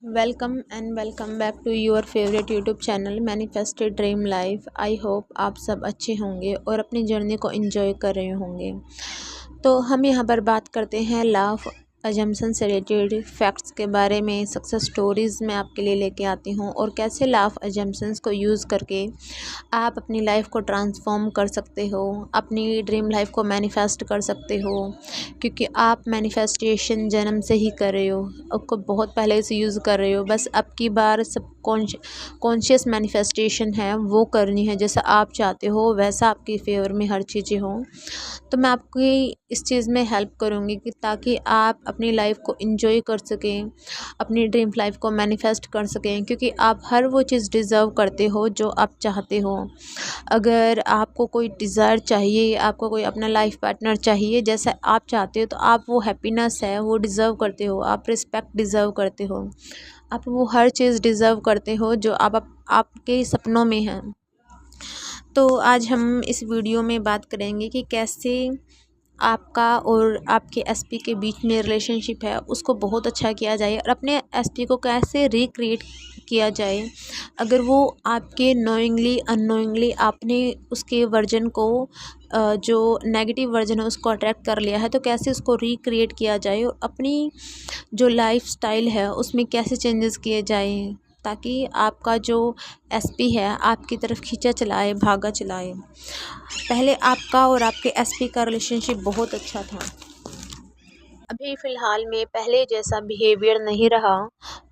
Welcome back to your favourite YouTube channel manifested dream life. I hope आप सब अच्छे होंगे और अपनी जर्नी को एंजॉय कर रहे होंगे। तो हम यहाँ पर बात करते हैं लॉ ऑफ अजम्पशन से रिलेटेड फैक्ट्स के बारे में। सक्सेस स्टोरीज़ मैं आपके लिए लेके आती हूँ और कैसे लॉ ऑफ अजम्पशंस को यूज़ करके आप अपनी लाइफ को ट्रांसफॉर्म कर सकते हो, अपनी ड्रीम लाइफ को मैनिफेस्ट कर सकते हो। क्योंकि आप मैनिफेस्टेशन जन्म से ही कर रहे हो, आपको बहुत पहले से यूज़ कर रहे हो। बस अब की बार सब कॉन्शियस मैनिफेस्टेशन है वो करनी है। जैसा आप चाहते हो वैसा आपके फेवर में हर चीज़ें हों। तो मैं आपकी इस चीज़ में हेल्प करूँगी कि ताकि आप अपनी लाइफ को एंजॉय कर सकें, अपनी ड्रीम लाइफ को मैनिफेस्ट कर सकें। क्योंकि आप हर वो चीज़ डिज़र्व करते हो जो आप चाहते हो। अगर आपको कोई डिज़ायर चाहिए, आपको कोई अपना लाइफ पार्टनर चाहिए जैसा आप चाहते हो, तो आप वो हैप्पीनेस है वो डिज़र्व करते हो, आप रिस्पेक्ट डिज़र्व करते हो, आप वो हर चीज़ डिज़र्व करते हो जो आपके सपनों में है। तो आज हम इस वीडियो में बात करेंगे कि कैसे आपका और आपके एसपी के बीच में रिलेशनशिप है उसको बहुत अच्छा किया जाए और अपने एसपी को कैसे रिक्रिएट किया जाए। अगर वो आपके नोइंगली अननोइंगली आपने उसके वर्जन को जो नेगेटिव वर्जन है उसको अट्रैक्ट कर लिया है, तो कैसे उसको रिक्रिएट किया जाए और अपनी जो लाइफ स्टाइल है उसमें कैसे चेंजेस किए जाएं ताकि आपका जो एसपी है आपकी तरफ खींचा चलाए, भागा चलाए। पहले आपका और आपके एसपी का रिलेशनशिप बहुत अच्छा था, अभी फ़िलहाल में पहले जैसा बिहेवियर नहीं रहा।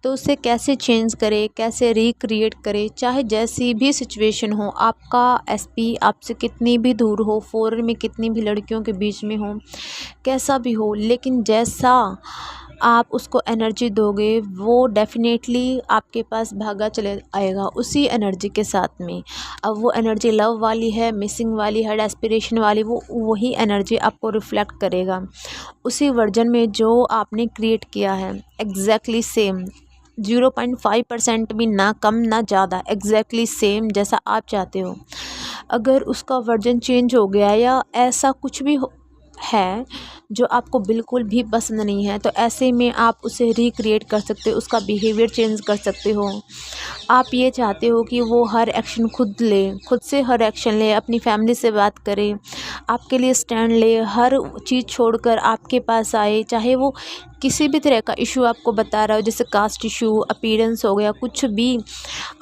तो उसे कैसे चेंज करे, कैसे रिक्रिएट करे, चाहे जैसी भी सिचुएशन हो। आपका एसपी आपसे कितनी भी दूर हो, फॉरेन में कितनी भी लड़कियों के बीच में हो, कैसा भी हो, लेकिन जैसा आप उसको एनर्जी दोगे वो डेफिनेटली आपके पास भागा चले आएगा उसी एनर्जी के साथ में। अब वो एनर्जी लव वाली है, मिसिंग वाली है, एस्पिरेशन वाली, वो वही एनर्जी आपको रिफ्लेक्ट करेगा उसी वर्जन में जो आपने क्रिएट किया है। एग्जैक्टली सेम, 0.5% भी ना कम ना ज़्यादा, एग्जैक्टली सेम जैसा आप चाहते हो। अगर उसका वर्जन चेंज हो गया या ऐसा कुछ भी है जो आपको बिल्कुल भी पसंद नहीं है, तो ऐसे में आप उसे रिक्रिएट कर सकते हो, उसका बिहेवियर चेंज कर सकते हो। आप ये चाहते हो कि वो हर एक्शन खुद ले, खुद से हर एक्शन ले, अपनी फैमिली से बात करे, आपके लिए स्टैंड ले, हर चीज़ छोड़कर आपके पास आए। चाहे वो किसी भी तरह का इशू आपको बता रहा हो, जैसे कास्ट इशू, अपीयरेंस हो गया, कुछ भी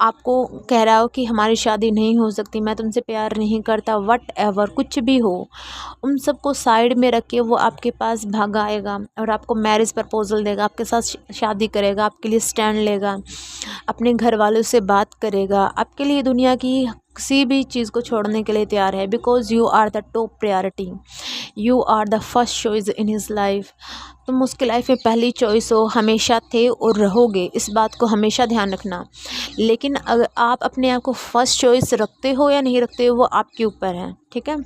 आपको कह रहा हो कि हमारी शादी नहीं हो सकती, मैं तुमसे प्यार नहीं करता, वट एवर कुछ भी हो, उन सबको साइड में रख के वो आपके पास भागा आएगा और आपको मैरिज प्रपोजल देगा, आपके साथ शादी करेगा, आपके लिए स्टैंड लेगा, अपने घर वालों से बात करेगा, आपके लिए दुनिया की किसी भी चीज़ को छोड़ने के लिए तैयार है। Because you are the top priority, you are the first choice in his life. तुम उसकी लाइफ में पहली चॉइस हो, हमेशा थे और रहोगे, इस बात को हमेशा ध्यान रखना। लेकिन अगर आप अपने आप को फर्स्ट चॉइस रखते हो या नहीं रखते हो वो आपके ऊपर है, ठीक है।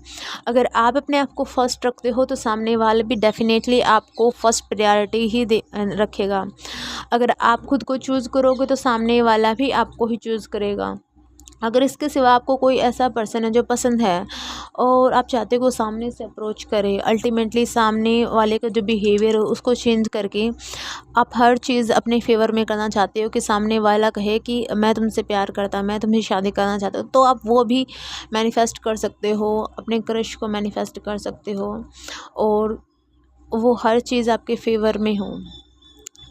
अगर आप अपने आप को फर्स्ट रखते हो तो सामने वाले भी डेफिनेटली आपको फर्स्ट प्रायोरिटी ही रखेगा। अगर आप खुद को चूज़ करोगे तो सामने वाला भी आपको ही चूज़ करेगा। अगर इसके सिवा आपको कोई ऐसा पर्सन है जो पसंद है और आप चाहते हो वो सामने से अप्रोच करे, अल्टीमेटली सामने वाले का जो बिहेवियर हो उसको चेंज करके आप हर चीज़ अपने फेवर में करना चाहते हो कि सामने वाला कहे कि मैं तुमसे प्यार करता, मैं तुमसे शादी करना चाहता हूँ, तो आप वो भी मैनिफेस्ट कर सकते हो, अपने क्रश को मैनिफेस्ट कर सकते हो और वो हर चीज़ आपके फेवर में हो।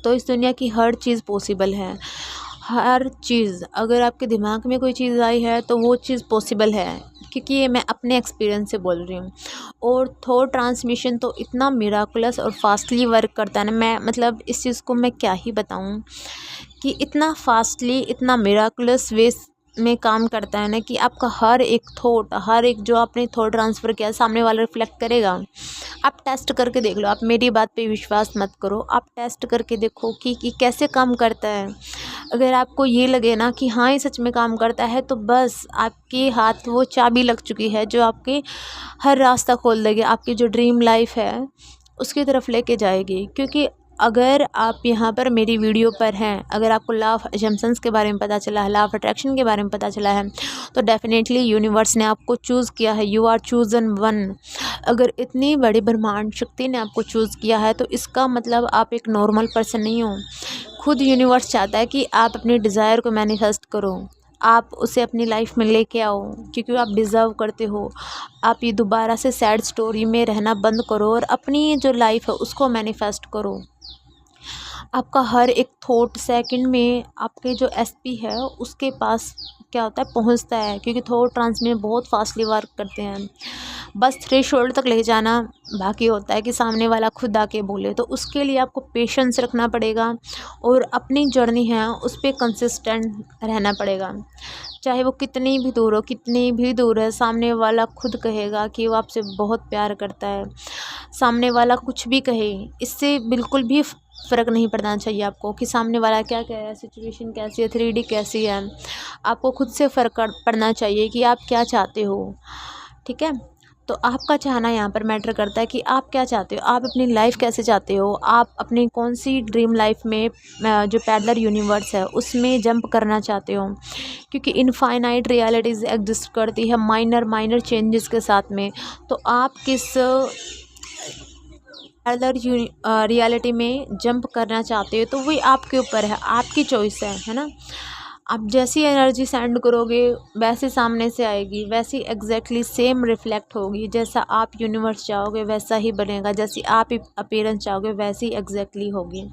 तो इस दुनिया की हर चीज़ पॉसिबल है, हर चीज़। अगर आपके दिमाग में कोई चीज़ आई है तो वो चीज़ पॉसिबल है, क्योंकि ये मैं अपने एक्सपीरियंस से बोल रही हूँ। और थॉट ट्रांसमिशन तो इतना मिराकुलस और फास्टली वर्क करता है ना, मैं मतलब इस चीज़ को मैं क्या ही बताऊँ कि इतना फास्टली, इतना मिराकुलस वे में काम करता है ना कि आपका हर एक थॉट, हर एक जो आपने थॉट ट्रांसफ़र किया सामने वाला रिफ्लेक्ट करेगा। आप टेस्ट करके देख लो, आप मेरी बात पे विश्वास मत करो, आप टेस्ट करके देखो कि कैसे काम करता है। अगर आपको ये लगे ना कि हाँ ये सच में काम करता है, तो बस आपके हाथ वो चाबी लग चुकी है जो आपके हर रास्ता खोल देगी, आपकी जो ड्रीम लाइफ है उसकी तरफ लेके जाएगी। क्योंकि अगर आप यहाँ पर मेरी वीडियो पर हैं, अगर आपको लॉ ऑफ असम्पशंस के बारे में पता चला है, लॉ ऑफ अट्रैक्शन के बारे में पता चला है, तो डेफिनेटली यूनिवर्स ने आपको चूज़ किया है। You are chosen one. अगर इतनी बड़ी ब्रह्मांड शक्ति ने आपको चूज़ किया है तो इसका मतलब आप एक नॉर्मल पर्सन नहीं हो। खुद यूनिवर्स चाहता है कि आप अपने डिज़ायर को मैनिफेस्ट करो, आप उसे अपनी लाइफ में लेके आओ, क्योंकि आप डिज़र्व करते हो। आप ये दोबारा से सैड स्टोरी में रहना बंद करो और अपनी जो लाइफ है उसको मैनिफेस्ट करो। आपका हर एक थॉट सेकंड में आपके जो एसपी है उसके पास क्या होता है, पहुंचता है, क्योंकि थॉट ट्रांसमिट बहुत फास्टली वर्क करते हैं। बस थ्रेशोल्ड तक ले जाना बाकी होता है कि सामने वाला खुद आके बोले। तो उसके लिए आपको पेशेंस रखना पड़ेगा और अपनी जर्नी है उस पर कंसिस्टेंट रहना पड़ेगा। चाहे वो कितनी भी दूर हो, कितनी भी दूर है, सामने वाला खुद कहेगा कि वो आपसे बहुत प्यार करता है। सामने वाला कुछ भी कहे, इससे बिल्कुल भी फ़र्क नहीं पड़ना चाहिए आपको कि सामने वाला क्या कह रहा है, सिचुएशन कैसी है, 3D कैसी है। आपको खुद से फ़र्क पड़ना चाहिए कि आप क्या चाहते हो। ठीक है, तो आपका चाहना यहाँ पर मैटर करता है कि आप क्या चाहते हो, आप अपनी लाइफ कैसे चाहते हो, आप अपनी कौन सी ड्रीम लाइफ में जो पैरेलल यूनिवर्स है उसमें जंप करना चाहते हो। क्योंकि इनफाइनाइट रियलिटीज़ एग्जिस्ट करती है माइनर चेंजेस के साथ में। तो आप किस पैरेलल रियलिटी में जंप करना चाहते हो तो वही आपके ऊपर है, आपकी चॉइस है ना। आप जैसी एनर्जी सेंड करोगे वैसे सामने से आएगी, वैसी एग्जैक्टली सेम रिफ्लेक्ट होगी। जैसा आप यूनिवर्स चाहोगे वैसा ही बनेगा, जैसी आप अपीयरेंस चाहोगे वैसी एग्जैक्टली होगी।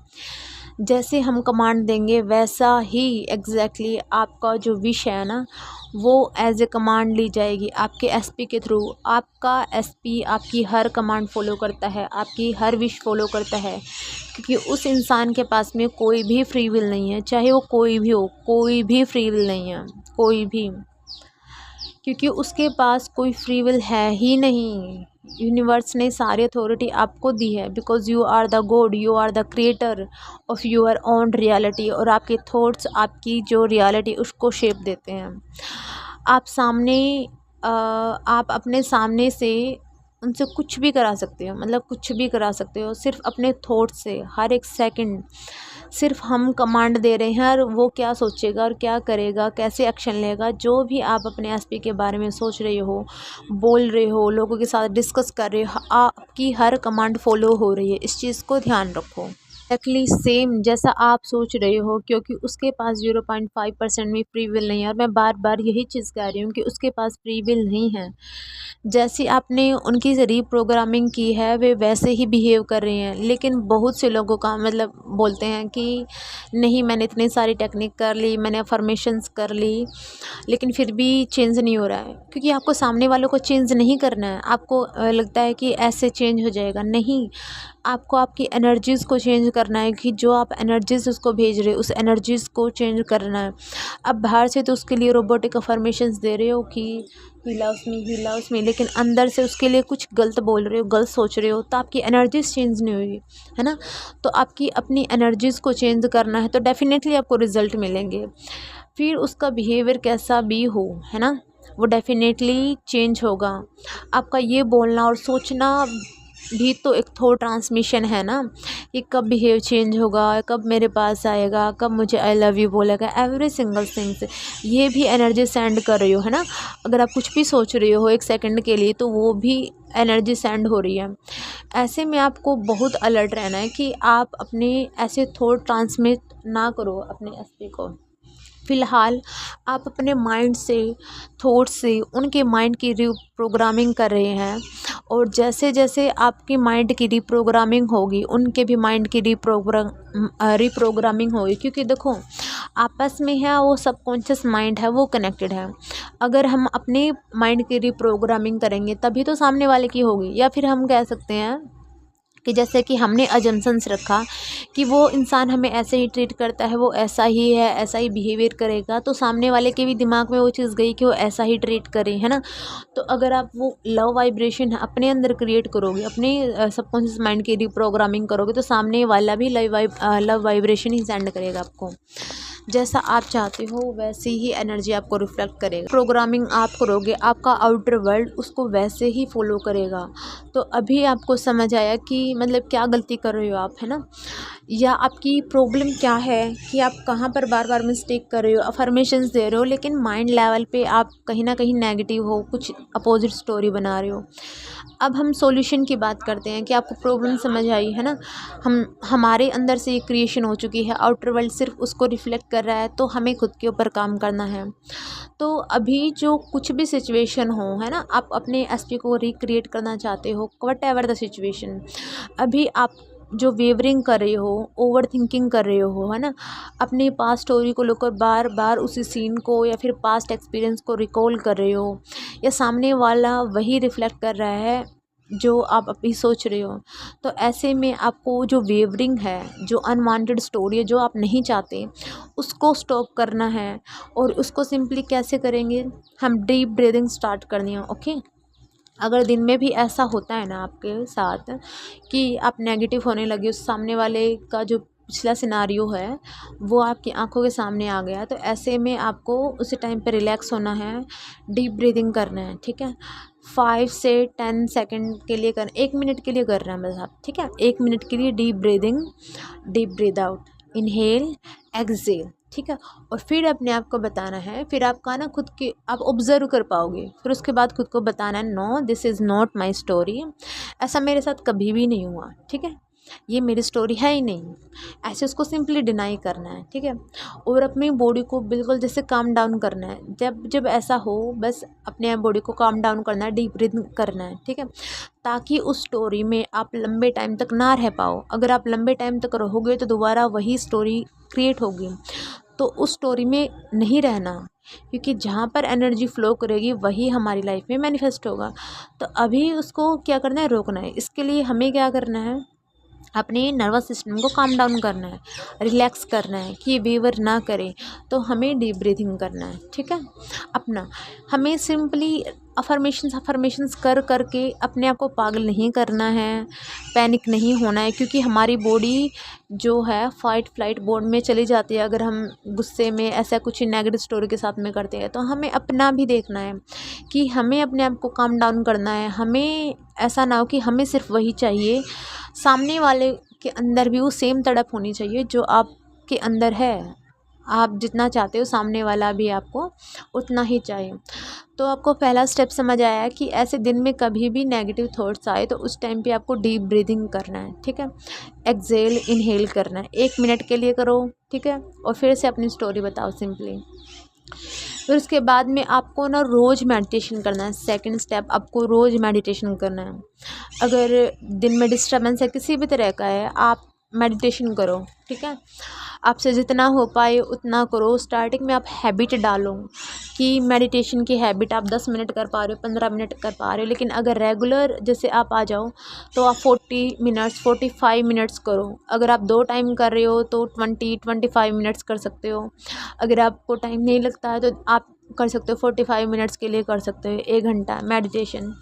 जैसे हम कमांड देंगे वैसा ही एग्जैक्टली आपका जो विश है ना वो एज ए कमांड ली जाएगी आपके एसपी के थ्रू। आपका एसपी आपकी हर कमांड फॉलो करता है, आपकी हर विश फॉलो करता है, क्योंकि उस इंसान के पास में कोई भी फ्री विल नहीं है। चाहे वो कोई भी हो, कोई भी फ्री विल नहीं है, कोई भी, क्योंकि उसके पास कोई फ्री विल है ही नहीं। यूनिवर्स ने सारी अथॉरिटी आपको दी है, because you are the god, you are the creator of your own reality. और आपके थॉट्स आपकी जो रियलिटी उसको शेप देते हैं। आप अपने सामने से उनसे कुछ भी करा सकते हो, मतलब कुछ भी करा सकते हो सिर्फ अपने थॉट से। हर एक सेकंड सिर्फ हम कमांड दे रहे हैं और वो क्या सोचेगा और क्या करेगा, कैसे एक्शन लेगा, जो भी आप अपने एसपी के बारे में सोच रहे हो, बोल रहे हो, लोगों के साथ डिस्कस कर रहे हो, आपकी हर कमांड फॉलो हो रही है। इस चीज़ को ध्यान रखो। एक्जैक्टली सेम जैसा आप सोच रहे हो, क्योंकि उसके पास 0.5% भी फ्री विल नहीं है। और मैं बार बार यही चीज़ कह रही हूँ कि उसके पास फ्री विल नहीं है। जैसी आपने उनकी रीप्रोग्रामिंग की है वे वैसे ही बिहेव कर रहे हैं। लेकिन बहुत से लोगों का मतलब बोलते हैं कि नहीं, मैंने इतनी सारी टेक्निक कर ली, मैंने अफर्मेशंस कर ली, लेकिन फिर भी चेंज नहीं हो रहा है। क्योंकि आपको सामने वालों को चेंज नहीं करना है। आपको लगता है कि ऐसे चेंज हो जाएगा, नहीं, आपको आपकी एनर्जीज़ को चेंज करना है कि जो आप एनर्जीज़ उसको भेज रहे हो उस एनर्जीज़ को चेंज करना है। अब बाहर से तो उसके लिए रोबोटिक अफर्मेशंस दे रहे हो कि ही लव्स मी, लेकिन अंदर से उसके लिए कुछ गलत बोल रहे हो, गलत सोच रहे हो, तो आपकी एनर्जीज़ चेंज नहीं हुई है ना। तो आपकी अपनी एनर्जीज़ को चेंज करना है तो डेफिनेटली आपको रिज़ल्ट मिलेंगे। फिर उसका बिहेवियर कैसा भी हो, है ना, वो डेफिनेटली चेंज होगा। आपका ये बोलना और सोचना भी तो एक थॉट ट्रांसमिशन है ना, कि कब बिहेव चेंज होगा, कब मेरे पास आएगा, कब मुझे आई लव यू बोलेगा, एवरी सिंगल थिंग्स ये भी एनर्जी सेंड कर रही हो, है ना। अगर आप कुछ भी सोच रहे हो एक सेकंड के लिए तो वो भी एनर्जी सेंड हो रही है। ऐसे में आपको बहुत अलर्ट रहना है कि आप अपने ऐसे थॉट ट्रांसमिट ना करो अपने एसपी को। फ़िलहाल आप अपने माइंड से, थॉट से उनके माइंड की रीप्रोग्रामिंग कर रहे हैं। और जैसे जैसे आपकी माइंड की रीप्रोग्रामिंग होगी उनके भी माइंड की रीप्रोग्रामिंग होगी। क्योंकि देखो आपस में है वो सबकॉन्शियस माइंड है, वो कनेक्टेड है। अगर हम अपने माइंड की रीप्रोग्रामिंग करेंगे तभी तो सामने वाले की होगी। या फिर हम कह सकते हैं कि जैसे कि हमने अजम्पशंस रखा कि वो इंसान हमें ऐसे ही ट्रीट करता है, वो ऐसा ही है, ऐसा ही बिहेवियर करेगा, तो सामने वाले के भी दिमाग में वो चीज़ गई कि वो ऐसा ही ट्रीट करे, है ना। तो अगर आप वो लव वाइब्रेशन अपने अंदर क्रिएट करोगे, अपने सबकॉन्शियस माइंड की रीप्रोग्रामिंग करोगे, तो सामने वाला भी लव वाइब्रेशन ही सेंड करेगा आपको। जैसा आप चाहते हो वैसी ही एनर्जी आपको रिफ्लेक्ट करेगा। प्रोग्रामिंग आप करोगे, आपका आउटर वर्ल्ड उसको वैसे ही फॉलो करेगा। तो अभी आपको समझ आया कि मतलब क्या गलती कर रहे हो आप, है ना, या आपकी प्रॉब्लम क्या है कि आप कहाँ पर बार बार मिस्टेक कर रहे हो। अफर्मेशंस दे रहे हो लेकिन माइंड लेवल पे आप कहीं ना कहीं नेगेटिव हो, कुछ अपोजिट स्टोरी बना रहे हो। अब हम सॉल्यूशन की बात करते हैं कि आपको प्रॉब्लम समझ आई है ना। हमारे अंदर से ये क्रिएशन हो चुकी है, आउटर वर्ल्ड सिर्फ उसको रिफ्लेक्ट कर रहा है, तो हमें खुद के ऊपर काम करना है। तो अभी जो कुछ भी सिचुएशन हो, है ना, आप अपने एसपी को रिक्रिएट करना चाहते हो, वट एवर द सिचुएशन, अभी आप जो वेवरिंग कर रहे हो, ओवर थिंकिंग कर रहे हो, है ना, अपनी पास्ट स्टोरी को लेकर बार बार उसी सीन को या फिर पास्ट एक्सपीरियंस को रिकॉल कर रहे हो, या सामने वाला वही रिफ्लेक्ट कर रहा है जो आप अभी सोच रहे हो, तो ऐसे में आपको जो वेवरिंग है, जो अनवांटेड स्टोरी है, जो आप नहीं चाहते, उसको स्टॉप करना है। और उसको सिंपली कैसे करेंगे, हम डीप ब्रीदिंग स्टार्ट करनी है। ओके, अगर दिन में भी ऐसा होता है ना आपके साथ कि आप नेगेटिव होने लगे, उस सामने वाले का जो पिछला सिनारियो है वो आपकी आंखों के सामने आ गया, तो ऐसे में आपको उसी टाइम पे रिलैक्स होना है, डीप ब्रीदिंग करना है। ठीक है, 5 से 10 सेकंड के लिए 1 मिनट के लिए कर रहे हैं बस आप। ठीक है, 1 मिनट के लिए deep breathing, deep breathe out, inhale, exhale. ठीक है, और फिर अपने आप को बताना है, फिर आपका ना खुद के आप ऑब्जर्व कर पाओगे, फिर उसके बाद खुद को बताना है, no this is not my story, ऐसा मेरे साथ कभी भी नहीं हुआ। ठीक है, ये मेरी स्टोरी है ही नहीं, ऐसे उसको सिंपली डिनाई करना है। ठीक है, और अपनी बॉडी को बिल्कुल जैसे काम डाउन करना है, जब जब ऐसा हो बस अपने बॉडी को काम डाउन करना है, डीप ब्रीथ करना है। ठीक है, ताकि उस स्टोरी में आप लंबे टाइम तक ना रह पाओ। अगर आप लंबे टाइम तक रहोगे तो दोबारा वही स्टोरी क्रिएट होगी, तो उस स्टोरी में नहीं रहना, क्योंकि जहाँ पर एनर्जी फ्लो करेगी वही हमारी लाइफ में मैनिफेस्ट होगा। तो अभी उसको क्या करना है, रोकना है। इसके लिए हमें क्या करना है, अपने नर्वस सिस्टम को काम डाउन करना है, रिलैक्स करना है कि ये वेवर ना करे, तो हमें डीप ब्रीथिंग करना है। ठीक है, अपना हमें सिंपली अफर्मेशंस कर करके अपने आप को पागल नहीं करना है, पैनिक नहीं होना है, क्योंकि हमारी बॉडी जो है फाइट फ्लाइट मोड में चली जाती है अगर हम गुस्से में ऐसा कुछ नेगेटिव स्टोरी के साथ में करते हैं। तो हमें अपना भी देखना है कि हमें अपने आप को काम डाउन करना है। हमें ऐसा ना हो कि हमें सिर्फ वही चाहिए, सामने वाले के अंदर भी वो सेम तड़प होनी चाहिए जो आपके अंदर है। आप जितना चाहते हो सामने वाला भी आपको उतना ही चाहिए। तो आपको पहला स्टेप समझ आया कि ऐसे दिन में कभी भी नेगेटिव थॉट्स आए तो उस टाइम पे आपको डीप ब्रीदिंग करना है। ठीक है, एक्सहेल इनहेल करना है, 1 मिनट के लिए करो। ठीक है, और फिर से अपनी स्टोरी बताओ सिंपली। फिर उसके बाद में आपको ना रोज़ मेडिटेशन करना है। सेकंड स्टेप, आपको रोज़ मेडिटेशन करना है। अगर दिन में डिस्टर्बेंस है किसी भी तरह का है, आप मेडिटेशन करो। ठीक है, आपसे जितना हो पाए उतना करो। स्टार्टिंग में आप हैबिट डालो कि मेडिटेशन की हैबिट आप 10 मिनट कर पा रहे हो, 15 मिनट कर पा रहे हो, लेकिन अगर रेगुलर जैसे आप आ जाओ तो आप 40 मिनट्स 45 मिनट्स करो। अगर आप 2 टाइम कर रहे हो तो 20-25 मिनट्स कर सकते हो। अगर आपको टाइम नहीं लगता है तो आप कर सकते हो 45 मिनट्स के लिए कर सकते हो, 1 घंटा मेडिटेशन।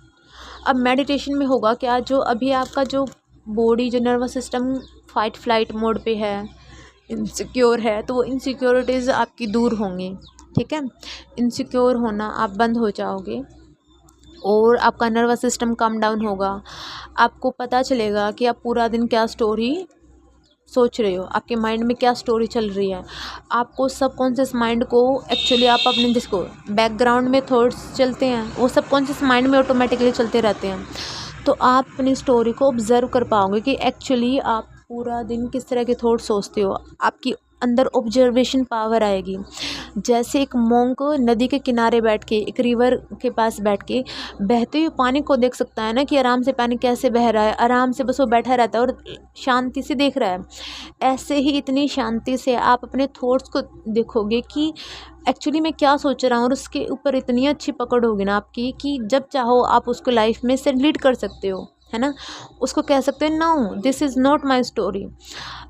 अब मेडिटेशन में होगा क्या, जो अभी आपका जो बॉडी जो nervous system fight flight mode पे है, इनसिक्योर है, तो वो इनसिक्योरिटीज़ आपकी दूर होंगी। ठीक है, इनसिक्योर होना आप बंद हो जाओगे और आपका नर्वस सिस्टम कम डाउन होगा। आपको पता चलेगा कि आप पूरा दिन क्या स्टोरी सोच रहे हो, आपके माइंड में क्या स्टोरी चल रही है। आपको सबकॉन्शियस माइंड को एक्चुअली आप अपने जिसको बैकग्राउंड में थॉट्स चलते हैं वो सबकॉन्शियस माइंड में ऑटोमेटिकली चलते रहते हैं। तो आप अपनी स्टोरी को ऑब्जर्व कर पाओगे कि एक्चुअली आप पूरा दिन किस तरह के थॉट सोचते हो। आपकी अंदर ऑब्जर्वेशन पावर आएगी। जैसे एक मोंक नदी के किनारे बैठ के, एक रिवर के पास बैठ के बहते हुए पानी को देख सकता है ना कि आराम से पानी कैसे बह रहा है, आराम से बस वो बैठा रहता है और शांति से देख रहा है। ऐसे ही इतनी शांति से आप अपने थॉट्स को देखोगे कि एक्चुअली मैं क्या सोच रहा हूँ, और उसके ऊपर इतनी अच्छी पकड़ होगी ना आपकी कि जब चाहो आप उसको लाइफ में से लीड कर सकते हो। है ना, उसको कह सकते हैं no this is not my story.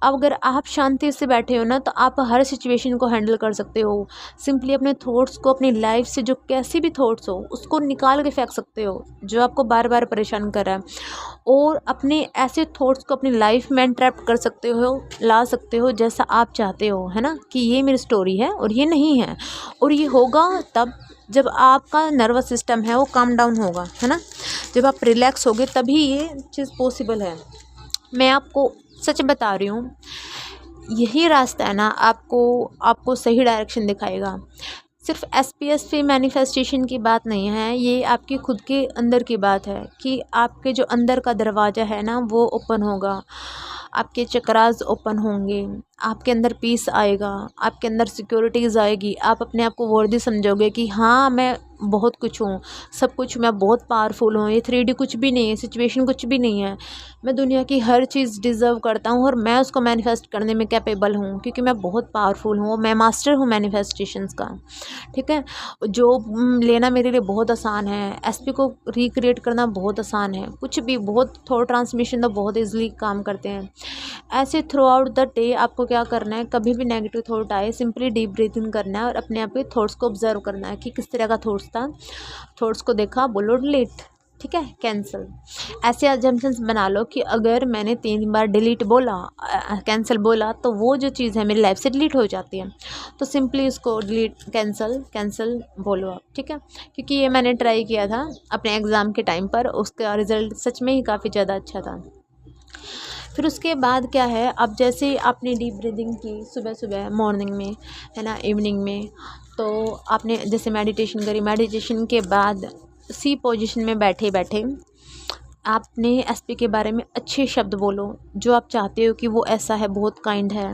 अब अगर आप शांति से बैठे हो ना, तो आप हर सिचुएशन को हैंडल कर सकते हो। सिंपली अपने थॉट्स को, अपनी लाइफ से जो कैसी भी थॉट्स हो उसको निकाल के फेंक सकते हो जो आपको बार बार परेशान कर रहा है, और अपने ऐसे थॉट्स को अपनी लाइफ में एंट्रैप कर सकते हो, ला सकते हो जैसा आप चाहते हो, है ना, कि ये मेरी स्टोरी है और ये नहीं है। और ये होगा तब जब आपका नर्वस सिस्टम है वो काम डाउन होगा, है ना, जब आप रिलैक्स होगे तभी ये चीज़ पॉसिबल है। मैं आपको सच बता रही हूँ, यही रास्ता है ना आपको आपको सही डायरेक्शन दिखाएगा। सिर्फ एसपीएसपी मैनिफेस्टेशन की बात नहीं है, ये आपकी खुद के अंदर की बात है कि आपके जो अंदर का दरवाज़ा है ना वो ओपन होगा, आपके चक्रास ओपन होंगे, आपके अंदर पीस आएगा, आपके अंदर सिक्योरिटीज़ आएगी, आप अपने आप को वर्दी समझोगे कि हाँ मैं बहुत कुछ हूँ, सब कुछ, मैं बहुत पावरफुल हूँ, ये 3D कुछ भी नहीं है, सिचुएशन कुछ भी नहीं है, मैं दुनिया की हर चीज़ डिज़र्व करता हूँ और मैं उसको मैनिफेस्ट करने में कैपेबल हूँ, क्योंकि मैं बहुत पावरफुल हूँ, मैं मास्टर हूँ मैनिफेस्टेशंस का। ठीक है, जॉब लेना मेरे लिए बहुत आसान है, एसपी को रिक्रिएट करना बहुत आसान है, कुछ भी, बहुत थॉट ट्रांसमिशन तो बहुत ईजिली काम करते हैं। ऐसे थ्रू आउट द डे आपको क्या करना है, कभी भी नेगेटिव थॉट आए सिंपली डीप ब्रीथिंग करना है और अपने आप के थॉट्स को ऑब्जर्व करना है कि किस तरह का थॉट्स था। थॉट्स को देखा, बोलो डिलीट, ठीक है, कैंसिल। ऐसे अजम्पशंस बना लो कि अगर मैंने 3 बार डिलीट बोला, कैंसिल बोला, तो वो जो चीज़ है मेरी लाइफ से डिलीट हो जाती है। तो सिंपली उसको डिलीट, कैंसिल कैंसिल बोलो आप, ठीक है, क्योंकि ये मैंने ट्राई किया था अपने एग्ज़ाम के टाइम पर, उसका रिज़ल्ट सच में ही काफ़ी ज़्यादा अच्छा था। फिर उसके बाद क्या है, अब जैसे आपने डीप ब्रीदिंग की सुबह सुबह मॉर्निंग में, है ना, इवनिंग में, तो आपने जैसे मेडिटेशन करी, मेडिटेशन के बाद सी पोजीशन में बैठे बैठे आपने एसपी के बारे में अच्छे शब्द बोलो, जो आप चाहते हो कि वो ऐसा है, बहुत काइंड है,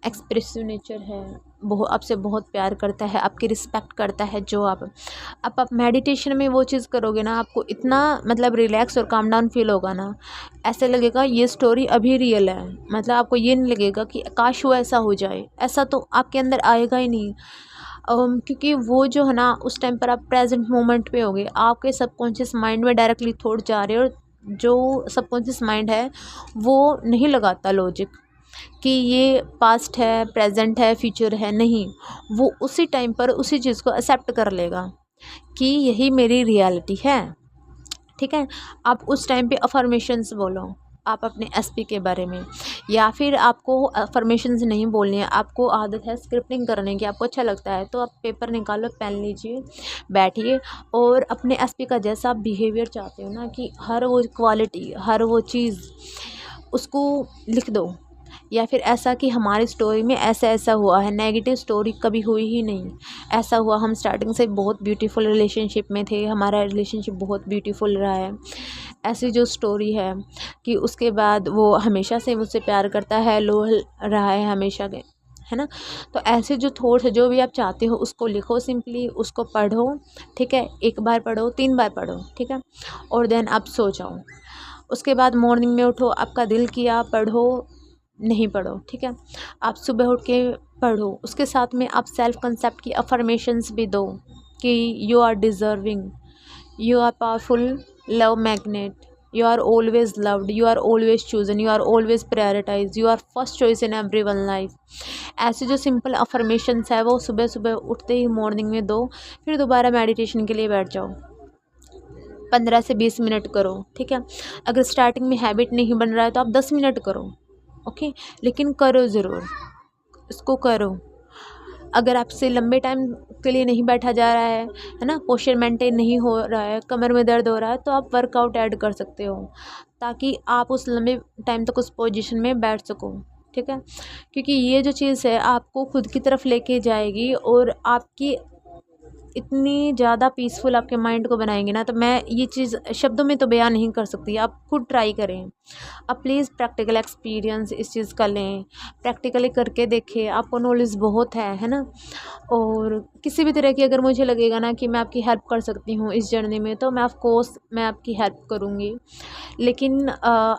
एक्सप्रेसिव नेचर है, बहुत आपसे बहुत प्यार करता है, आपकी रिस्पेक्ट करता है। जो आप मेडिटेशन में वो चीज़ करोगे ना, आपको इतना मतलब रिलैक्स और काम डाउन फील होगा ना, ऐसे लगेगा ये स्टोरी अभी रियल है। मतलब आपको ये नहीं लगेगा कि काश वो ऐसा हो जाए, ऐसा तो आपके अंदर आएगा ही नहीं। क्योंकि वो जो है ना, उस टाइम पर आप प्रेजेंट मोमेंट पे होगे, आपके सबकॉन्शियस माइंड में डायरेक्टली थॉट जा रहे हो, और जो सबकॉन्शियस माइंड है वो नहीं लगाता लॉजिक कि ये पास्ट है, प्रेजेंट है, फ्यूचर है, नहीं, वो उसी टाइम पर उसी चीज़ को एक्सेप्ट कर लेगा कि यही मेरी रियलिटी है। ठीक है, आप उस टाइम पे अफर्मेशंस बोलो आप अपने एसपी के बारे में, या फिर आपको अफर्मेशंस नहीं बोलनी है, आपको आदत है स्क्रिप्टिंग करने की, आपको अच्छा लगता है, तो आप पेपर निकालो, पेन लीजिए, बैठिए और अपने एसपी का जैसा आप बिहेवियर चाहते हो ना, कि हर वो क्वालिटी, हर वो चीज़ उसको लिख दो। या फिर ऐसा कि हमारी स्टोरी में ऐसा ऐसा हुआ है, नेगेटिव स्टोरी कभी हुई ही नहीं, ऐसा हुआ, हम स्टार्टिंग से बहुत ब्यूटीफुल रिलेशनशिप में थे, हमारा रिलेशनशिप बहुत ब्यूटीफुल रहा है, ऐसी जो स्टोरी है कि उसके बाद वो हमेशा से मुझसे प्यार करता है, लोयल रहा है हमेशा के, है ना। तो ऐसे जो थॉट्स, जो भी आप चाहते हो उसको लिखो, सिंपली उसको पढ़ो, ठीक है, 1 बार पढ़ो, 3 बार पढ़ो, ठीक है, और देन आप सो जाओ। उसके बाद मॉर्निंग में उठो, आपका दिल किया पढ़ो, नहीं पढ़ो, ठीक है, आप सुबह उठ के पढ़ो। उसके साथ में आप सेल्फ कंसेप्ट की अफर्मेशंस भी दो कि you are deserving, you are powerful, love magnet, you are always loved, you are always chosen, you are always prioritize, you are first choice in every one life. ऐसे जो simple affirmations है वो सुबह सुबह उठते ही मॉर्निंग में दो। फिर दोबारा मेडिटेशन के लिए बैठ जाओ, 15 से 20 मिनट करो, ठीक है। अगर स्टार्टिंग में हैबिट नहीं बन रहा है तो आप 10 मिनट करो, ओके, लेकिन करो ज़रूर, इसको करो। अगर आपसे लंबे टाइम के लिए नहीं बैठा जा रहा है ना, पोस्चर मेंटेन नहीं हो रहा है, कमर में दर्द हो रहा है, तो आप वर्कआउट ऐड कर सकते हो, ताकि आप उस लंबे टाइम तक उस पोजीशन में बैठ सको, ठीक है। क्योंकि ये जो चीज़ है आपको खुद की तरफ लेके जाएगी और आपकी इतनी ज़्यादा पीसफुल आपके माइंड को बनाएंगे ना, तो मैं ये चीज़ शब्दों में तो बयान नहीं कर सकती, आप खुद ट्राई करें। आप प्लीज़ प्रैक्टिकल एक्सपीरियंस इस चीज़ का लें, प्रैक्टिकली करके देखें, आपको नॉलेज बहुत है ना। और किसी भी तरह की अगर मुझे लगेगा ना कि मैं आपकी हेल्प कर सकती हूँ इस जर्नी में, तो मैं ऑफ़ कोर्स मैं आपकी हेल्प करूँगी। लेकिन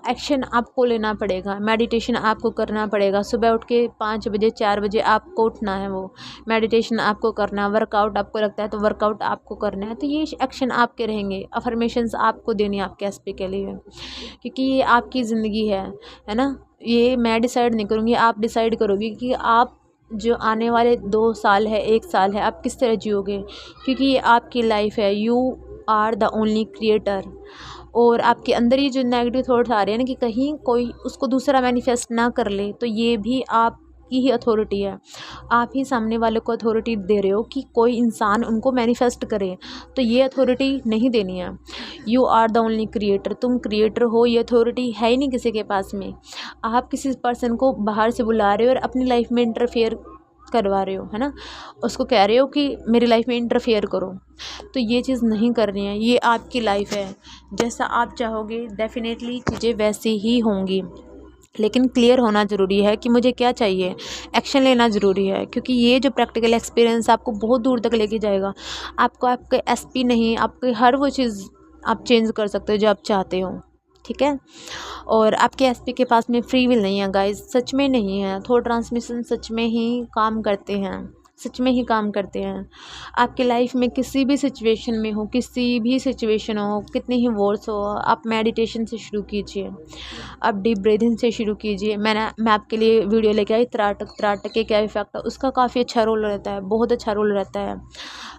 एक्शन आपको लेना पड़ेगा, मेडिटेशन आपको करना पड़ेगा। सुबह उठ के 5 बजे 4 बजे आपको उठना है, वो मेडिटेशन आपको करना है। वर्कआउट आपको लगता है तो वर्कआउट आपको करना है। तो ये एक्शन आपके रहेंगे, अफ़र्मेशंस आपको देनी है आपके एसपी के लिए, क्योंकि ये आपकी ज़िंदगी है ना। ये मैं डिसाइड नहीं करूँगी, आप डिसाइड करोगे कि आप जो आने वाले 2 साल है, 1 साल है, आप किस तरह जियोगे, क्योंकि ये आपकी लाइफ है। You are the only creator. और आपके अंदर ये जो नेगेटिव थॉट्स आ रहे हैं ना कि कहीं कोई उसको दूसरा मैनिफेस्ट ना कर ले, तो ये भी आपकी ही अथॉरिटी है। आप ही सामने वाले को अथॉरिटी दे रहे हो कि कोई इंसान उनको मैनिफेस्ट करे, तो ये अथॉरिटी नहीं देनी है। You are the only creator, तुम क्रिएटर हो, ये अथॉरिटी है ही नहीं किसी के पास में। आप किसी पर्सन को बाहर से बुला रहे हो और अपनी लाइफ में इंटरफेयर करवा रहे हो, है ना, उसको कह रहे हो कि मेरी लाइफ में इंटरफेयर करो, तो ये चीज़ नहीं करनी है। ये आपकी लाइफ है, जैसा आप चाहोगे डेफिनेटली चीज़ें वैसी ही होंगी। लेकिन क्लियर होना ज़रूरी है कि मुझे क्या चाहिए, एक्शन लेना ज़रूरी है, क्योंकि ये जो प्रैक्टिकल एक्सपीरियंस आपको बहुत दूर तक लेके जाएगा। आपको आपके एसपी नहीं, आपके हर वो चीज़ आप चेंज कर सकते हो जो आप चाहते हो, ठीक है। और आपके एसपी के पास में फ्री विल नहीं है गाइस, सच में नहीं है। थॉट ट्रांसमिशन सच में ही काम करते हैं, सच में ही काम करते हैं। आपकी लाइफ में किसी भी सिचुएशन में हो, किसी भी सिचुएशन हो, कितने ही वॉर्स हो, आप मेडिटेशन से शुरू कीजिए, आप डीप ब्रीथिंग से शुरू कीजिए। मैं आपके लिए वीडियो लेके आई त्राटक के क्या इफेक्ट है, उसका काफ़ी अच्छा रोल रहता है, बहुत अच्छा रोल रहता है।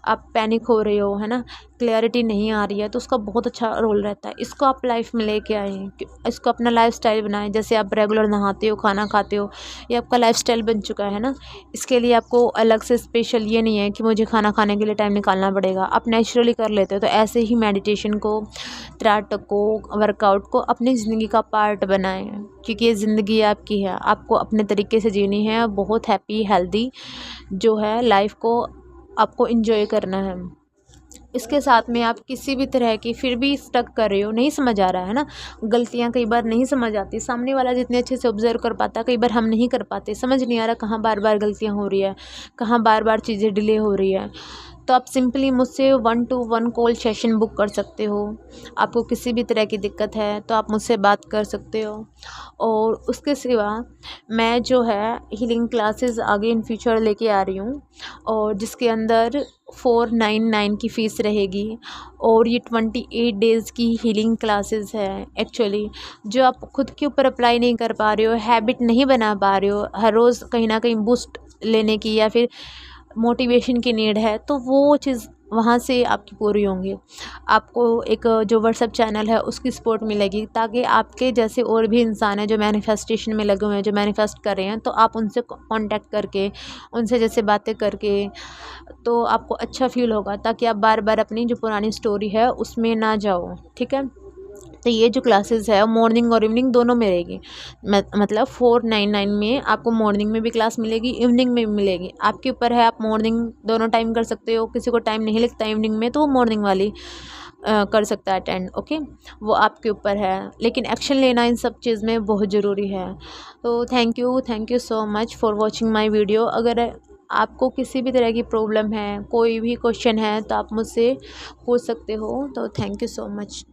आप पैनिक हो रहे हो, है ना, क्लैरिटी नहीं आ रही है, तो उसका बहुत अच्छा रोल रहता है। इसको आप लाइफ में लेके आएँ, इसको अपना लाइफस्टाइल बनाएं। जैसे आप रेगुलर नहाते हो, खाना खाते हो, ये आपका लाइफस्टाइल बन चुका है ना। इसके लिए आपको अलग से स्पेशल ये नहीं है कि मुझे खाना खाने के लिए टाइम निकालना पड़ेगा, आप नेचुरली कर लेते हो। तो ऐसे ही मेडिटेशन को, त्राटक को, वर्कआउट को अपनी ज़िंदगी का पार्ट बनाएं, क्योंकि ये ज़िंदगी आपकी है, आपको अपने तरीके से जीनी है, बहुत हैप्पी हेल्दी जो है लाइफ को आपको एंजॉय करना है। इसके साथ में आप किसी भी तरह की फिर भी स्टक कर रहे हो, नहीं समझ आ रहा है ना, गलतियां कई बार नहीं समझ आती, सामने वाला जितने अच्छे से ऑब्जर्व कर पाता, कई बार हम नहीं कर पाते, समझ नहीं आ रहा कहाँ बार बार गलतियां हो रही है, कहाँ बार बार चीज़ें डिले हो रही है, तो आप सिंपली मुझसे 1-to-1 कॉल सेशन बुक कर सकते हो। आपको किसी भी तरह की दिक्कत है तो आप मुझसे बात कर सकते हो। और उसके सिवा मैं जो है हीलिंग क्लासेस आगे इन फ्यूचर लेके आ रही हूँ, और जिसके अंदर 499 की फ़ीस रहेगी, और ये 28 डेज़ की हीलिंग क्लासेस है एक्चुअली, जो आप खुद के ऊपर अप्लाई नहीं कर पा रहे हो, हैबिट नहीं बना पा रहे हो, हर रोज़ कहीं ना कहीं बूस्ट लेने की या फिर मोटिवेशन की नीड है, तो वो चीज़ वहाँ से आपकी पूरी होंगी। आपको एक जो व्हाट्सएप चैनल है उसकी सपोर्ट मिलेगी, ताकि आपके जैसे और भी इंसान हैं जो मैनिफेस्टेशन में लगे हुए हैं, जो मैनिफेस्ट कर रहे हैं, तो आप उनसे कांटेक्ट करके, उनसे जैसे बातें करके, तो आपको अच्छा फील होगा, ताकि आप बार बार अपनी जो पुरानी स्टोरी है उसमें ना जाओ, ठीक है। तो ये जो क्लासेस है मॉर्निंग और इवनिंग दोनों में रहेगी, मतलब 499 में आपको मॉर्निंग में भी क्लास मिलेगी, इवनिंग में भी मिलेगी। आपके ऊपर है, आप मॉर्निंग दोनों टाइम कर सकते हो, किसी को टाइम नहीं लगता इवनिंग में तो वो मॉर्निंग वाली कर सकता है अटेंड, ओके, वो आपके ऊपर है। लेकिन एक्शन लेना इन सब चीज़ में बहुत ज़रूरी है। तो thank you so much for watching my video. अगर आपको किसी भी तरह की प्रॉब्लम है, कोई भी क्वेश्चन है, तो आप मुझसे पूछ सकते हो। तो थैंक यू सो मच।